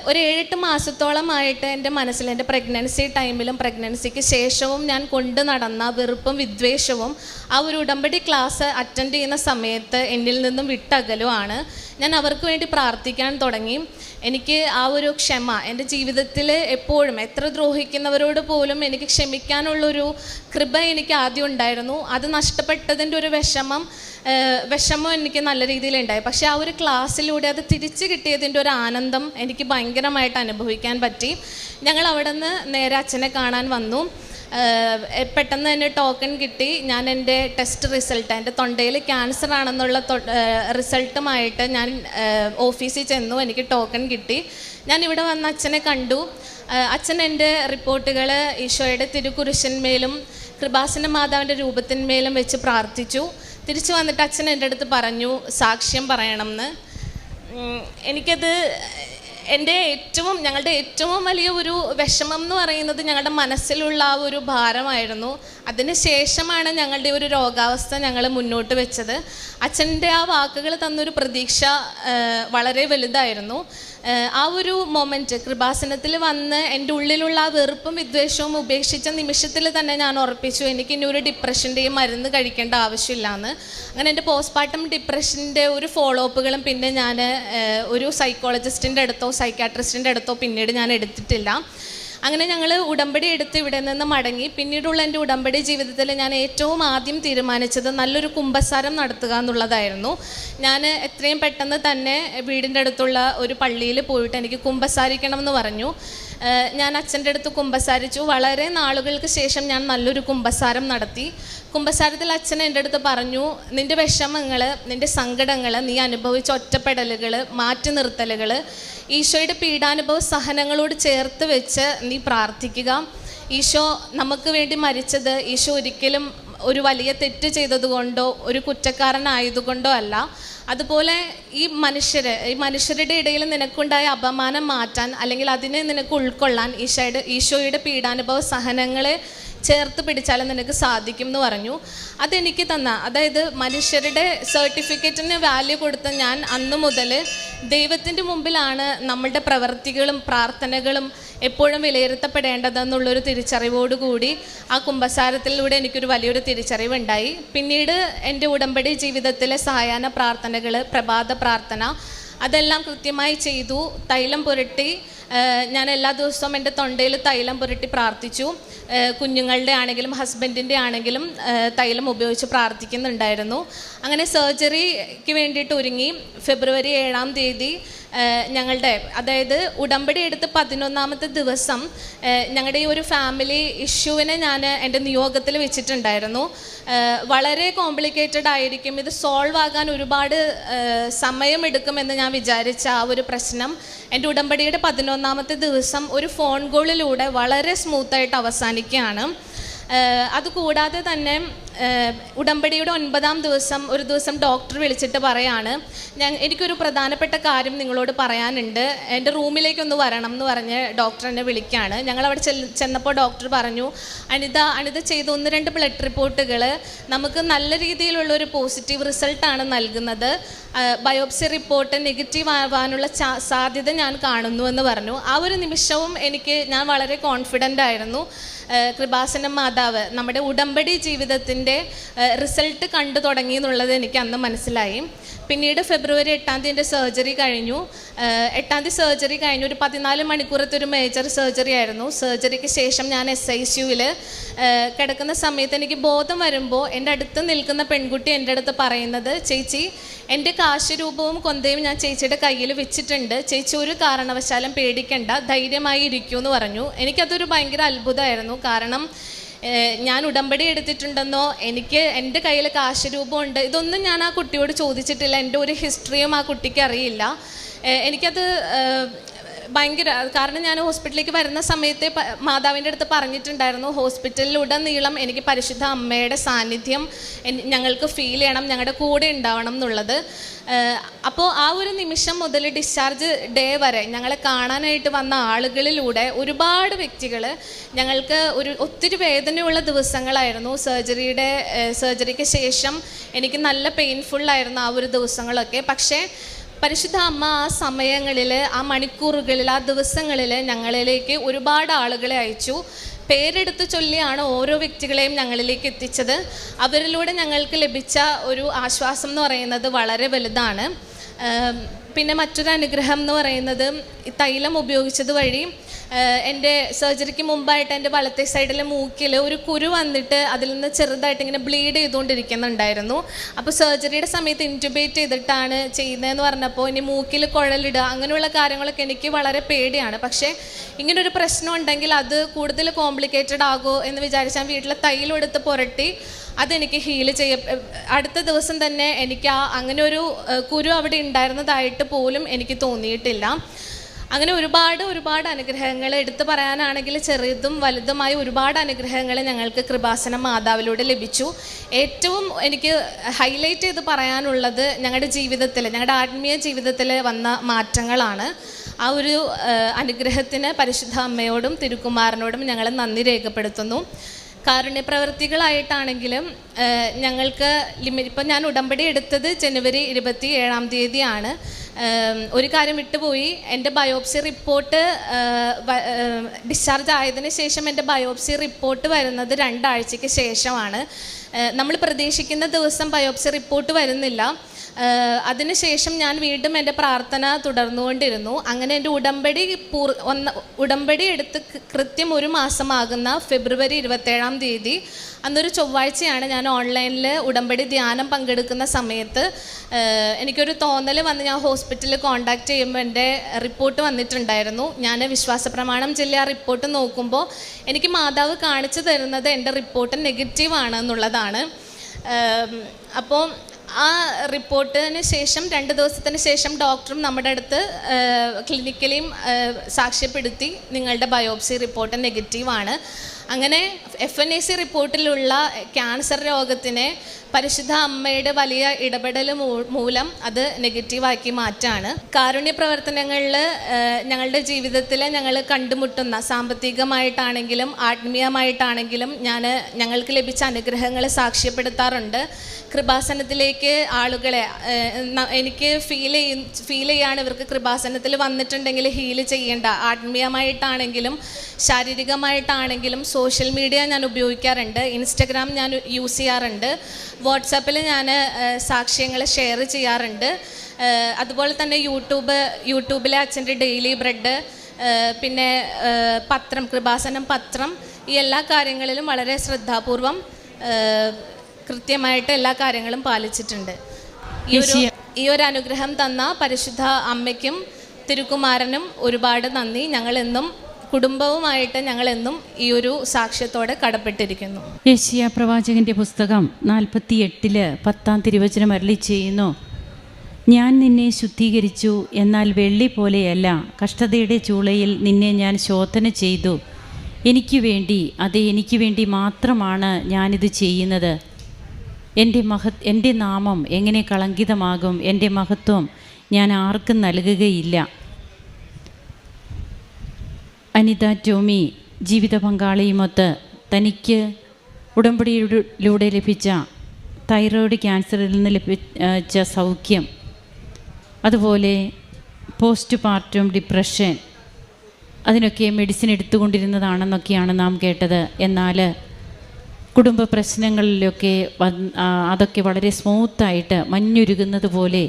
ഒരു 7-8 മാസത്തോളമായിട്ട് എൻ്റെ മനസ്സിൽ എൻ്റെ പ്രഗ്നൻസി ടൈമിലും പ്രഗ്നൻസിക്ക് ശേഷവും ഞാൻ കൊണ്ടു നടന്ന വെറുപ്പും വിദ്വേഷവും ആ ഒരു ഉടമ്പടി ക്ലാസ് അറ്റൻഡ് ചെയ്യുന്ന സമയത്ത് എന്നിൽ നിന്നും വിട്ടകലുമാണ്. ഞാൻ അവർക്ക് വേണ്ടി പ്രാർത്ഥിക്കാൻ തുടങ്ങി. എനിക്ക് ആ ഒരു ക്ഷമ എൻ്റെ ജീവിതത്തിൽ എപ്പോഴും എത്ര ദ്രോഹിക്കുന്നവരോട് പോലും എനിക്ക് ക്ഷമിക്കാനുള്ളൊരു കൃപ എനിക്ക് ആദ്യം ഉണ്ടായിരുന്നു. അത് നഷ്ടപ്പെട്ടതിൻ്റെ ഒരു വിഷമം എനിക്ക് നല്ല രീതിയിലുണ്ടായി. പക്ഷേ ആ ഒരു ക്ലാസ്സിലൂടെ അത് തിരിച്ചു കിട്ടിയതിൻ്റെ ഒരു ആനന്ദം എനിക്ക് ഭയങ്കരമായിട്ട് അനുഭവിക്കാൻ പറ്റി. ഞങ്ങൾ അവിടെ നിന്ന് നേരെ അച്ഛനെ കാണാൻ വന്നു. പെട്ടെന്ന് തന്നെ ടോക്കൺ കിട്ടി. ഞാൻ എൻ്റെ ടെസ്റ്റ് റിസൾട്ട്, എൻ്റെ തൊണ്ടയിൽ ക്യാൻസർ ആണെന്നുള്ള റിസൾട്ടുമായിട്ട് ഞാൻ ഓഫീസിൽ ചെന്നു. എനിക്ക് ടോക്കൺ കിട്ടി. ഞാൻ ഇവിടെ വന്ന് അച്ഛനെ കണ്ടു. അച്ഛൻ എൻ്റെ റിപ്പോർട്ടുകൾ ഈശോയുടെ തിരുക്കുരിശന്മേലും കൃപാസന മാതാവിൻ്റെ രൂപത്തിന്മേലും വെച്ച് പ്രാർത്ഥിച്ചു. തിരിച്ചു വന്നിട്ട് അച്ഛൻ എൻ്റെ അടുത്ത് പറഞ്ഞു സാക്ഷ്യം പറയണം എന്ന്. എനിക്കത് ഞങ്ങളുടെ ഏറ്റവും വലിയ ഒരു വിഷമം എന്ന് പറയുന്നത് ഞങ്ങളുടെ മനസ്സിലുള്ള ആ ഒരു ഭാരമായിരുന്നു. അതിന് ശേഷമാണ് ഞങ്ങളുടെ ഒരു രോഗാവസ്ഥ ഞങ്ങൾ മുന്നോട്ട് വെച്ചത്. അച്ഛൻ്റെ ആ വാക്കുകൾ തന്നൊരു പ്രതീക്ഷ വളരെ വലുതായിരുന്നു. ആ ഒരു മൊമെൻറ്റ് കൃപാസനത്തിൽ വന്ന് എൻ്റെ ഉള്ളിലുള്ള ആ വെറുപ്പും വിദ്വേഷവും ഉപേക്ഷിച്ച നിമിഷത്തിൽ തന്നെ ഞാൻ ഉറപ്പിച്ചു എനിക്ക് ഇനി ഒരു ഡിപ്രഷൻ്റെയും മരുന്ന് കഴിക്കേണ്ട ആവശ്യമില്ലാന്ന്. അങ്ങനെ എൻ്റെ പോസ്റ്റ്പാർട്ടം ഡിപ്രഷൻ്റെ ഒരു ഫോളോ അപ്പുകളും പിന്നെ ഞാൻ ഒരു സൈക്കോളജിസ്റ്റിൻ്റെ അടുത്തോ സൈക്കാട്രിസ്റ്റിൻ്റെ അടുത്തോ പിന്നീട് ഞാൻ എടുത്തിട്ടില്ല. അങ്ങനെ ഞങ്ങൾ ഉടമ്പടി എടുത്ത് ഇവിടെ നിന്ന് മടങ്ങി. പിന്നീടുള്ള എൻ്റെ ഉടമ്പടി ജീവിതത്തിൽ ഞാൻ ഏറ്റവും ആദ്യം തീരുമാനിച്ചത് നല്ലൊരു കുമ്പസാരം നടത്തുക എന്നുള്ളതായിരുന്നു. ഞാൻ എത്രയും പെട്ടെന്ന് തന്നെ വീടിൻ്റെ അടുത്തുള്ള ഒരു പള്ളിയിൽ പോയിട്ട് എനിക്ക് കുമ്പസാരിക്കണം എന്ന് പറഞ്ഞു. ഞാൻ അച്ഛൻ്റെ അടുത്ത് കുമ്പസാരിച്ചു. വളരെ നാളുകൾക്ക് ശേഷം ഞാൻ നല്ലൊരു കുമ്പസാരം നടത്തി. കുമ്പസാരത്തിൽ അച്ഛൻ എൻ്റെ അടുത്ത് പറഞ്ഞു, നിൻ്റെ വിഷമങ്ങൾ, നിൻ്റെ സങ്കടങ്ങൾ, നീ അനുഭവിച്ച ഒറ്റപ്പെടലുകൾ, മാറ്റി നിർത്തലുകൾ ഈശോയുടെ പീഡാനുഭവ സഹനങ്ങളോട് ചേർത്ത് വെച്ച് നീ പ്രാർത്ഥിക്കുക. ഈശോ നമുക്ക് വേണ്ടി മരിച്ചത് ഈശോ ഒരിക്കലും ഒരു വലിയ തെറ്റ് ചെയ്തതുകൊണ്ടോ ഒരു കുറ്റക്കാരനായതുകൊണ്ടോ അല്ല. അതുപോലെ ഈ മനുഷ്യരുടെ ഇടയിൽ നിനക്കുണ്ടായ അപമാനം മാറ്റാൻ അല്ലെങ്കിൽ അതിനെ നിനക്ക് ഉൾക്കൊള്ളാൻ ഈശോയുടെ പീഡാനുഭവ സഹനങ്ങളെ ചേർത്ത് പിടിച്ചാലും നിനക്ക് സാധിക്കും എന്ന് പറഞ്ഞു. അതെനിക്ക് തന്ന, അതായത് മനുഷ്യരുടെ സർട്ടിഫിക്കറ്റിന് വാല്യൂ കൊടുത്ത ഞാൻ അന്ന് മുതൽ ദൈവത്തിൻ്റെ മുമ്പിലാണ് നമ്മളുടെ പ്രവൃത്തികളും പ്രാർത്ഥനകളും എപ്പോഴും വിലയിരുത്തപ്പെടേണ്ടതെന്നുള്ളൊരു തിരിച്ചറിവോടുകൂടി ആ കുമ്പസാരത്തിലൂടെ എനിക്കൊരു വലിയൊരു തിരിച്ചറിവുണ്ടായി. പിന്നീട് എൻ്റെ ഉടമ്പടി ജീവിതത്തിലെ സായാഹ്ന പ്രാർത്ഥനകൾ, പ്രഭാത പ്രാർത്ഥന, അതെല്ലാം കൃത്യമായി ചെയ്തു. തൈലം പുരട്ടി ഞാൻ എല്ലാ ദിവസവും എൻ്റെ തൊണ്ടയിൽ തൈലം പുരട്ടി പ്രാർത്ഥിച്ചു. കുഞ്ഞുങ്ങളുടെ ആണെങ്കിലും ഹസ്ബൻഡിൻ്റെ ആണെങ്കിലും തൈലം ഉപയോഗിച്ച് പ്രാർത്ഥിക്കുന്നുണ്ടായിരുന്നു. അങ്ങനെ സർജറിക്ക് വേണ്ടിയിട്ട് ഒരുങ്ങി. ഫെബ്രുവരി 7-ാം തീയതി ഞങ്ങളുടെ, അതായത് ഉടമ്പടി എടുത്ത് 11-ാമത്തെ ദിവസം ഞങ്ങളുടെ ഈ ഒരു ഫാമിലി ഇഷ്യൂവിനെ ഞാൻ എൻ്റെ നിയോഗത്തിൽ വെച്ചിട്ടുണ്ടായിരുന്നു. വളരെ കോംപ്ലിക്കേറ്റഡ് ആയിരിക്കും, ഇത് സോൾവ് ആകാൻ ഒരുപാട് സമയമെടുക്കുമെന്ന് ഞാൻ വിചാരിച്ച ആ ഒരു പ്രശ്നം എൻ്റെ ഉടമ്പടിയുടെ 11-ാമത്തെ ദിവസം ഒരു ഫോൺ കോളിലൂടെ വളരെ സ്മൂത്തായിട്ട് അവസാനിക്കുകയാണ്. അതുകൂടാതെ തന്നെ ഉടമ്പടിയുടെ 9-ാം ദിവസം ഒരു ദിവസം ഡോക്ടർ വിളിച്ചിട്ട് പറയാണ്, എനിക്കൊരു പ്രധാനപ്പെട്ട കാര്യം നിങ്ങളോട് പറയാനുണ്ട്, എൻ്റെ റൂമിലേക്കൊന്ന് വരണം എന്ന് പറഞ്ഞ് ഡോക്ടർ എന്നെ വിളിക്കുകയാണ്. ഞങ്ങളവിടെ ചെന്നപ്പോൾ ഡോക്ടർ പറഞ്ഞു, അനിത ചെയ്ത 1-2 ബ്ലഡ് റിപ്പോർട്ടുകൾ നമുക്ക് നല്ല രീതിയിലുള്ളൊരു പോസിറ്റീവ് റിസൾട്ടാണ് നൽകുന്നത്. ബയോപ്സി റിപ്പോർട്ട് നെഗറ്റീവ് ആവാനുള്ള സാധ്യത ഞാൻ കാണുന്നു എന്ന് പറഞ്ഞു. ആ ഒരു നിമിഷവും ഞാൻ വളരെ കോൺഫിഡൻ്റ് ആയിരുന്നു. കൃപാസനം മാതാവ് നമ്മുടെ ഉടമ്പടി ജീവിതത്തിൻ്റെ റിസൾട്ട് കണ്ടു തുടങ്ങി എന്നുള്ളത് എനിക്ക് അന്ന് മനസ്സിലായി. പിന്നീട് ഫെബ്രുവരി 8-ാം തീയതി എൻ്റെ സർജറി കഴിഞ്ഞു. 8-ാം തീയതി സർജറി കഴിഞ്ഞു. ഒരു 14 മണിക്കൂറത്തെ ഒരു മേജർ സർജറി ആയിരുന്നു. സർജറിക്ക് ശേഷം ഞാൻ SICUവിൽ കിടക്കുന്ന സമയത്ത് എനിക്ക് ബോധം വരുമ്പോൾ എൻ്റെ അടുത്ത് നിൽക്കുന്ന പെൺകുട്ടി എൻ്റെ അടുത്ത് പറയുന്നത്, ചേച്ചി എൻ്റെ കാശുരൂപവും കൊന്തയും ഞാൻ ചേച്ചിയുടെ കയ്യിൽ വെച്ചിട്ടുണ്ട്, ചേച്ചി ഒരു കാരണവശാലും പേടിക്കണ്ട, ധൈര്യമായി ഇരിക്കൂ എന്ന് പറഞ്ഞു. എനിക്കതൊരു ഭയങ്കര അത്ഭുതമായിരുന്നു. കാരണം ഞാൻ ഉടമ്പടി എടുത്തിട്ടുണ്ടെന്നോ എനിക്ക് എൻ്റെ കയ്യിൽ കാശുരൂപമുണ്ട്, ഇതൊന്നും ഞാൻ ആ കുട്ടിയോട് ചോദിച്ചിട്ടില്ല. എൻ്റെ ഒരു ഹിസ്റ്ററിയും ആ കുട്ടിക്ക് അറിയില്ല. എനിക്കത് ഭയങ്കര, കാരണം ഞാൻ ഹോസ്പിറ്റലിലേക്ക് വരുന്ന സമയത്ത് മാതാവിൻ്റെ അടുത്ത് പറഞ്ഞിട്ടുണ്ടായിരുന്നു, ഹോസ്പിറ്റലിലുടനീളം എനിക്ക് പരിശുദ്ധ അമ്മയുടെ സാന്നിധ്യം ഞങ്ങൾക്ക് ഫീൽ ചെയ്യണം, ഞങ്ങളുടെ കൂടെ ഉണ്ടാവണം എന്നുള്ളത്. അപ്പോൾ ആ ഒരു നിമിഷം മുതൽ ഡിസ്ചാർജ് ഡേ വരെ ഞങ്ങളെ കാണാനായിട്ട് വന്ന ആളുകളിലൂടെ ഒരുപാട് വ്യക്തികൾ, ഞങ്ങൾക്ക് ഒത്തിരി വേദനയുള്ള ദിവസങ്ങളായിരുന്നു. സർജറിക്ക് ശേഷം എനിക്ക് നല്ല പെയിൻഫുള്ളായിരുന്നു ആ ഒരു ദിവസങ്ങളൊക്കെ. പക്ഷേ പരിശുദ്ധ അമ്മ ആ സമയങ്ങളിൽ, ആ മണിക്കൂറുകളിൽ, ആ ദിവസങ്ങളിൽ ഞങ്ങളിലേക്ക് ഒരുപാട് ആളുകളെ അയച്ചു. പേരെടുത്ത് ചൊല്ലിയാണ് ഓരോ വ്യക്തികളെയും ഞങ്ങളിലേക്ക് എത്തിച്ചത്. അവരിലൂടെ ഞങ്ങൾക്ക് ലഭിച്ച ഒരു ആശ്വാസം എന്ന് പറയുന്നത് വളരെ വലുതാണ്. പിന്നെ മറ്റൊരു അനുഗ്രഹം എന്ന് പറയുന്നത്, ഈ തൈലം ഉപയോഗിച്ചത് വഴി എൻ്റെ സർജറിക്ക് മുമ്പായിട്ട് എൻ്റെ വലത്തെ സൈഡിലെ മൂക്കിൽ ഒരു കുരു വന്നിട്ട് അതിൽ നിന്ന് ചെറുതായിട്ട് ഇങ്ങനെ ബ്ലീഡ് ചെയ്തുകൊണ്ടിരിക്കുന്നുണ്ടായിരുന്നു. അപ്പോൾ സർജറിയുടെ സമയത്ത് ഇൻറ്റുബേറ്റ് ചെയ്തിട്ടാണ് ചെയ്യുന്നതെന്ന് പറഞ്ഞപ്പോൾ ഇനി മൂക്കിൽ കുഴലിടുക അങ്ങനെയുള്ള കാര്യങ്ങളൊക്കെ എനിക്ക് വളരെ പേടിയാണ്. പക്ഷേ ഇങ്ങനൊരു പ്രശ്നം ഉണ്ടെങ്കിൽ അത് കൂടുതൽ കോംപ്ലിക്കേറ്റഡ് ആകുമോ എന്ന് വിചാരിച്ചാൽ വീട്ടിലെ തൈലം എടുത്ത് പുരട്ടി അതെനിക്ക് ഹീൽ അടുത്ത ദിവസം തന്നെ എനിക്ക് അങ്ങനെ ഒരു കുരു അവിടെ ഉണ്ടായിരുന്നതായിട്ട് പോലും എനിക്ക് തോന്നിയിട്ടില്ല. അങ്ങനെ ഒരുപാട് അനുഗ്രഹങ്ങൾ എടുത്തു പറയാനാണെങ്കിൽ ചെറുതും വലുതുമായ ഒരുപാട് അനുഗ്രഹങ്ങൾ ഞങ്ങൾക്ക് കൃപാസനം മാതാവിലൂടെ ലഭിച്ചു. ഏറ്റവും എനിക്ക് ഹൈലൈറ്റ് ചെയ്ത് പറയാനുള്ളത് ഞങ്ങളുടെ ജീവിതത്തിൽ, ഞങ്ങളുടെ ആത്മീയ ജീവിതത്തിൽ വന്ന മാറ്റങ്ങളാണ്. ആ ഒരു അനുഗ്രഹത്തിന് പരിശുദ്ധ അമ്മയോടും തിരുക്കുമാരനോടും ഞങ്ങൾ നന്ദി രേഖപ്പെടുത്തുന്നു. കാരുണ്യപ്രവർത്തികളായിട്ടാണെങ്കിലും ഞങ്ങൾക്ക് ഇപ്പം ഞാൻ ഉടമ്പടി എടുത്തത് ജനുവരി 27-ാം തീയതിയാണ്. ഒരു കാര്യം വിട്ടുപോയി, എൻ്റെ ബയോപ്സി റിപ്പോർട്ട് ഡിസ്ചാർജ് ആയതിനു ശേഷം എൻ്റെ ബയോപ്സി റിപ്പോർട്ട് വരുന്നത് 2 ആഴ്ചയ്ക്ക് ശേഷമാണ്. നമ്മൾ പ്രതീക്ഷിക്കുന്ന ദിവസം ബയോപ്സി റിപ്പോർട്ട് വരുന്നില്ല. അതിനുശേഷം ഞാൻ വീണ്ടും എൻ്റെ പ്രാർത്ഥന തുടർന്നുകൊണ്ടിരുന്നു. അങ്ങനെ എൻ്റെ ഉടമ്പടി എടുത്ത് കൃത്യം 1 മാസമാകുന്ന ഫെബ്രുവരി 27-ാം തീയതി, അന്നൊരു ചൊവ്വാഴ്ചയാണ്, ഞാൻ ഓൺലൈനിൽ ഉടമ്പടി ധ്യാനം പങ്കെടുക്കുന്ന സമയത്ത് എനിക്കൊരു തോന്നൽ വന്ന് ഞാൻ ഹോസ്പിറ്റലിൽ കോൺടാക്റ്റ് ചെയ്യുമ്പോൾ എൻ്റെ റിപ്പോർട്ട് വന്നിട്ടുണ്ടായിരുന്നു. ഞാൻ വിശ്വാസപ്രമാണം ചൊല്ലി ആ റിപ്പോർട്ട് നോക്കുമ്പോൾ എനിക്ക് മാതാവ് കാണിച്ചു തരുന്നത് എൻ്റെ റിപ്പോർട്ട് നെഗറ്റീവാണ് എന്നുള്ളതാണ്. അപ്പോൾ ആ റിപ്പോർട്ടിന് ശേഷം 2 ദിവസത്തിന് ശേഷം ഡോക്ടറും നമ്മുടെ അടുത്ത് ക്ലിനിക്കലിയും സാക്ഷ്യപ്പെടുത്തി, നിങ്ങളുടെ ബയോപ്സി റിപ്പോർട്ട് നെഗറ്റീവാണ്. അങ്ങനെ FNAC റിപ്പോർട്ടിലുള്ള ക്യാൻസർ രോഗത്തിനെ പരിശുദ്ധ അമ്മയുടെ വലിയ ഇടപെടൽ മൂലം അത് നെഗറ്റീവാക്കി മാറ്റാണ്. കാരുണ്യ പ്രവർത്തനങ്ങളിൽ ഞങ്ങളുടെ ജീവിതത്തിൽ ഞങ്ങൾ കണ്ടുമുട്ടുന്ന സാമ്പത്തികമായിട്ടാണെങ്കിലും ആത്മീയമായിട്ടാണെങ്കിലും ഞങ്ങൾക്ക് ലഭിച്ച അനുഗ്രഹങ്ങൾ സാക്ഷ്യപ്പെടുത്താറുണ്ട്. കൃപാസനത്തിലേക്ക് ആളുകളെ എനിക്ക് ഫീൽ ചെയ്യാണ് ഇവർക്ക് കൃപാസനത്തിൽ വന്നിട്ടുണ്ടെങ്കിൽ ഹീൽ ചെയ്യേണ്ട. ആത്മീയമായിട്ടാണെങ്കിലും ശാരീരികമായിട്ടാണെങ്കിലും സോഷ്യൽ മീഡിയ ഞാൻ ഉപയോഗിക്കാറുണ്ട്. ഇൻസ്റ്റഗ്രാം ഞാൻ യൂസ് ചെയ്യാറുണ്ട്. വാട്സാപ്പിൽ ഞാൻ സാക്ഷ്യങ്ങൾ ഷെയർ ചെയ്യാറുണ്ട്. അതുപോലെ തന്നെ യൂട്യൂബിലെ അച്ഛൻ്റെ ഡെയിലി ബ്രെഡ്, പിന്നെ പത്രം, കൃപാസനം പത്രം, ഈ എല്ലാ കാര്യങ്ങളിലും വളരെ ശ്രദ്ധാപൂർവം കൃത്യമായിട്ട് എല്ലാ കാര്യങ്ങളും പാലിച്ചിട്ടുണ്ട്. ഈ ഒരു അനുഗ്രഹം തന്ന പരിശുദ്ധ അമ്മയ്ക്കും തിരുക്കുമാരനും ഒരുപാട് നന്ദി. ഞങ്ങളെന്നും കുടുംബവുമായിട്ട് ഞങ്ങളെന്നും ഈ ഒരു സാക്ഷ്യത്തോടെ കടപ്പെട്ടിരിക്കുന്നു. യെശയ്യാ പ്രവാചകന്റെ പുസ്തകം 48:10 തിരുവചനം അരുളി ചെയ്യുന്നു: ഞാൻ നിന്നെ ശുദ്ധീകരിച്ചു, എന്നാൽ വെള്ളി പോലെയല്ല. കഷ്ടതയുടെ ചൂളയിൽ നിന്നെ ഞാൻ ശോധന ചെയ്തു. എനിക്ക് വേണ്ടി മാത്രമാണ് ഞാനിത് ചെയ്യുന്നത്. എൻ്റെ നാമം എങ്ങനെ കളങ്കിതമാകും? എൻ്റെ മഹത്വം ഞാൻ ആർക്കും നൽകുകയില്ല. അനിത ടോമി ജീവിത പങ്കാളിയുമൊത്ത് തനിക്ക് ഉടമ്പടിയിലൂടെ ലഭിച്ച തൈറോയ്ഡ് ക്യാൻസറിൽ നിന്ന് ലഭിച്ച സൗഖ്യം, അതുപോലെ പോസ്റ്റ് പാർട്ടം ഡിപ്രഷൻ, അതിനൊക്കെ മെഡിസിൻ എടുത്തുകൊണ്ടിരുന്നതാണെന്നൊക്കെയാണ് നാം കേട്ടത്. എന്നാൽ കുടുംബ പ്രശ്നങ്ങളിലൊക്കെ അതൊക്കെ വളരെ സ്മൂത്തായിട്ട് മഞ്ഞുരുകുന്നത് പോലെ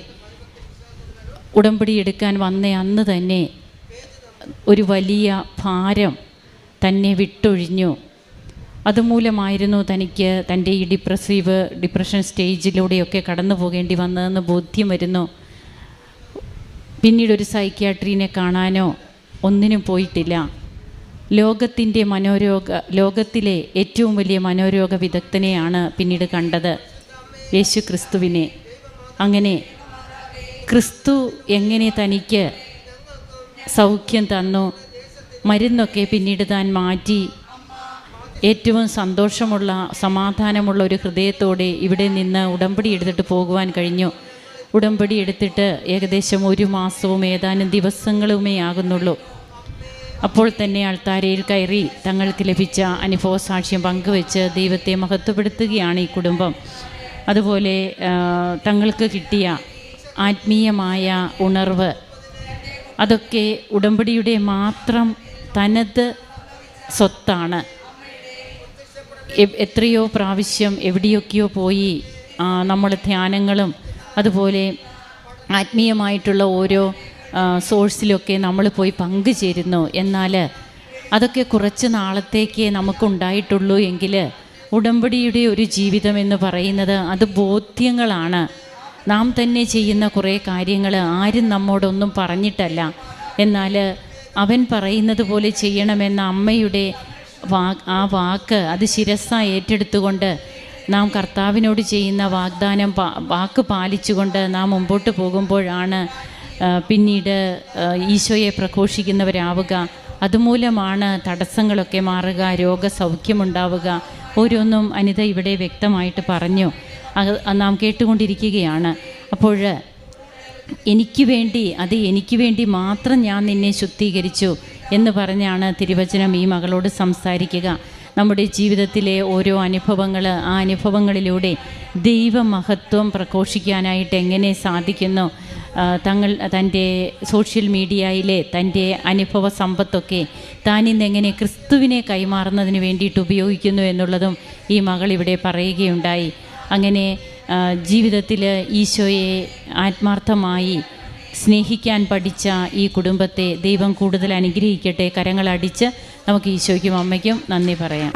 ഉടമ്പടി എടുക്കാൻ വന്ന അന്ന് തന്നെ ഒരു വലിയ ഭാരം തന്നെ വിട്ടൊഴിഞ്ഞു. അതുമൂലമായിരുന്നു തനിക്ക് തൻ്റെ ഈ ഡിപ്രഷൻ സ്റ്റേജിലൂടെയൊക്കെ കടന്നു പോകേണ്ടി വന്നതെന്ന് ബോധ്യം വരുന്നു. പിന്നീടൊരു സൈക്യാട്രീനെ കാണാനോ ഒന്നിനും പോയിട്ടില്ല. ലോകത്തിലെ ഏറ്റവും വലിയ മനോരോഗ വിദഗ്ധനെയാണ് പിന്നീട് കണ്ടത്, യേശു ക്രിസ്തുവിനെ. അങ്ങനെ ക്രിസ്തു എങ്ങനെ തനിക്ക് സൗഖ്യം തന്നു, മരുന്നൊക്കെ പിന്നീട് താൻ മാറ്റി ഏറ്റവും സന്തോഷമുള്ള സമാധാനമുള്ള ഒരു ഹൃദയത്തോടെ ഇവിടെ നിന്ന് ഉടമ്പടി എടുത്തിട്ട് പോകുവാൻ കഴിഞ്ഞു. ഉടമ്പടി എടുത്തിട്ട് ഏകദേശം 1 മാസവും ഏതാനും ദിവസങ്ങളുമേ ആകുന്നുള്ളൂ. അപ്പോൾ തന്നെ അൾത്താരയിൽ കയറി തങ്ങൾക്ക് ലഭിച്ച അനുഭവ സാക്ഷ്യം പങ്കുവെച്ച് ദൈവത്തെ മഹത്വപ്പെടുത്തുകയാണ് ഈ കുടുംബം. അതുപോലെ തങ്ങൾക്ക് കിട്ടിയ ആത്മീയമായ ഉണർവ്, അതൊക്കെ ഉടമ്പടിയുടെ മാത്രം തനത് സ്വത്താണ്. എത്രയോ പ്രാവശ്യം എവിടെയൊക്കെയോ പോയി നമ്മൾ ധ്യാനങ്ങളും അതുപോലെ ആത്മീയമായിട്ടുള്ള ഓരോ സോഴ്സിലൊക്കെ നമ്മൾ പോയി പങ്കുചേരുന്നു. എന്നാൽ അതൊക്കെ കുറച്ച് നാളത്തേക്ക് നമുക്കുണ്ടായിട്ടുള്ളൂ എങ്കിൽ ഉടമ്പടിയുടെ ഒരു ജീവിതം എന്ന് പറയുന്നത് അത് ബോധ്യങ്ങളാണ്. നാം തന്നെ ചെയ്യുന്ന കുറേ കാര്യങ്ങൾ ആരും നമ്മോടൊന്നും പറഞ്ഞിട്ടല്ല, എന്നാൽ അവൻ പറയുന്നത് പോലെ ചെയ്യണമെന്ന അമ്മയുടെ ആ വാക്ക് അത് ശിരസ്സ ഏറ്റെടുത്തുകൊണ്ട് നാം കർത്താവിനോട് ചെയ്യുന്ന വാക്ക് പാലിച്ചുകൊണ്ട് നാം മുമ്പോട്ട് പോകുമ്പോഴാണ് പിന്നീട് ഈശോയെ പ്രഘോഷിക്കുന്നവരാവുക. അതുമൂലമാണ് തടസ്സങ്ങളൊക്കെ മാറുക, രോഗസൗഖ്യമുണ്ടാവുക. ഓരോന്നും അനിത ഇവിടെ വ്യക്തമായിട്ട് പറഞ്ഞു, നാം കേട്ടുകൊണ്ടിരിക്കുകയാണ്. അപ്പോൾ എനിക്ക് വേണ്ടി മാത്രം ഞാൻ നിന്നെ ശുദ്ധീകരിച്ചു എന്ന് പറഞ്ഞാണ് തിരുവചനം ഈ മകളോട് സംസാരിക്കുക. നമ്മുടെ ജീവിതത്തിലെ ഓരോ അനുഭവങ്ങൾ, ആ അനുഭവങ്ങളിലൂടെ ദൈവമഹത്വം പ്രഘോഷിക്കാനായിട്ട് എങ്ങനെ സാധിക്കുന്നു, തൻ്റെ സോഷ്യൽ മീഡിയയിലെ തൻ്റെ അനുഭവ സമ്പത്തൊക്കെ താനിന്നെങ്ങനെ ക്രിസ്തുവിനെ കൈമാറുന്നതിന് വേണ്ടിയിട്ട് ഉപയോഗിക്കുന്നു എന്നുള്ളതും ഈ മകൾ ഇവിടെ പറയുകയുണ്ടായി. അങ്ങനെ ജീവിതത്തിൽ ഈശോയെ ആത്മാർത്ഥമായി സ്നേഹിക്കാൻ പഠിച്ച ഈ കുടുംബത്തെ ദൈവം കൂടുതൽ അനുഗ്രഹിക്കട്ടെ. കരങ്ങളടിച്ച് നമുക്ക് ഈശോയ്ക്കും അമ്മയ്ക്കും നന്ദി പറയാം.